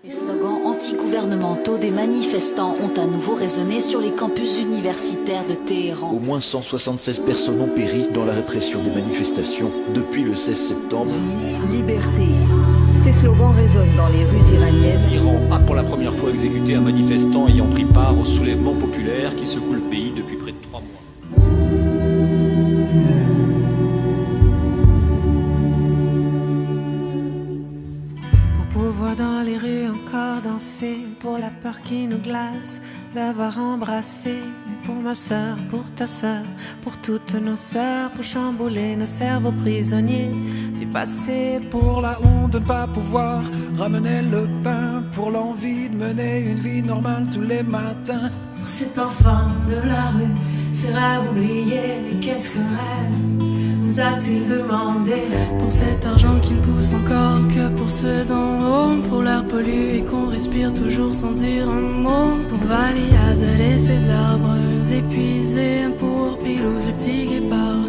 Les slogans anti-gouvernementaux des manifestants ont à nouveau résonné sur les campus universitaires de Téhéran. Au moins 176 personnes ont péri dans la répression des manifestations depuis le 16 septembre. Liberté. Ces slogans résonnent dans les rues iraniennes. L'Iran a pour la première fois exécuté un manifestant ayant pris part au soulèvement populaire qui secoue le pays depuis près de 3 mois. Pouvoir dans les rues encore danser, pour la peur qui nous glace d'avoir embrassé. Pour ma sœur, pour ta sœur, pour toutes nos sœurs, pour chambouler nos cerveaux prisonniers du passé. Pour la honte de ne pas pouvoir ramener le pain, pour l'envie de mener une vie normale tous les matins. Pour cet enfant de la rue, ses rêves oubliés, mais qu'est-ce qu'un rêve nous a-t-il demandé? Pour cet argent qui ne pousse encore que pour ceux d'en haut, pour l'air pollué qu'on respire toujours sans dire un mot, pour Valiazel et ses arbres épuisés, pour Pilouse le petit guépard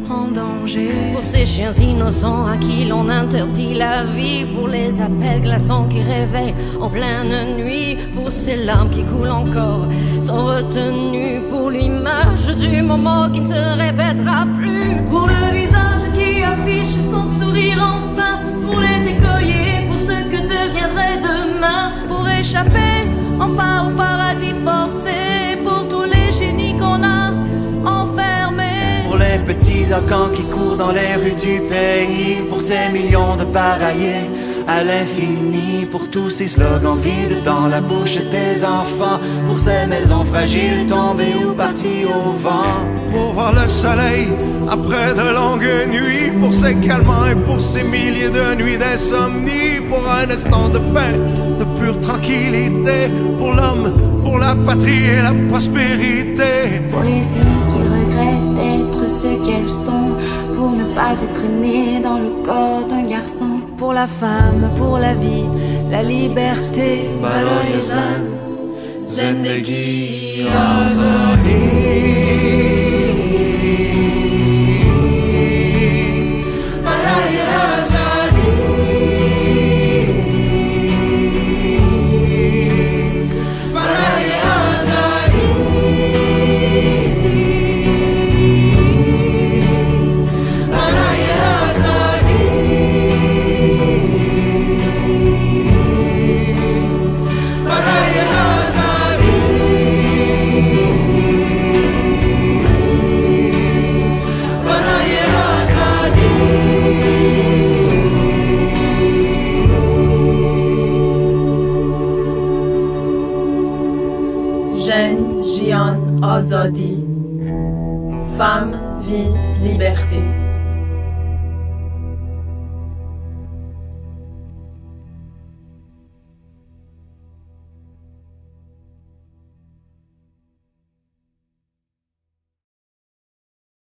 en danger, pour ces chiens innocents à qui l'on interdit la vie, pour les appels glaçants qui réveillent en pleine nuit, pour ces larmes qui coulent encore sans retenue, pour l'image du moment qui ne se répétera plus, pour le visage qui affiche son sourire enfin, pour les écoliers, pour ce que deviendrait demain, pour échapper enfin au paradis forcé, pour tous les génies qu'on a enfermés, pour les petits arcans qui courent dans les rues du pays, pour ces millions de pareillés à l'infini, pour tous ces slogans vides dans la bouche des enfants, pour ces maisons fragiles tombées ou parties au vent, pour voir le soleil après de longues nuits, pour ces calmants et pour ces milliers de nuits d'insomnie, pour un instant de paix, de pure tranquillité, pour l'homme, pour la patrie et la prospérité, pour les filles qui regrettent d'être ce qu'elles sont, pour ne pas être nées dans le corps d'un garçon, pour la femme, pour la vie, la liberté. Baraye zan, zendegi azadi. Jen, Jian, Azadi. Femme, vie, liberté.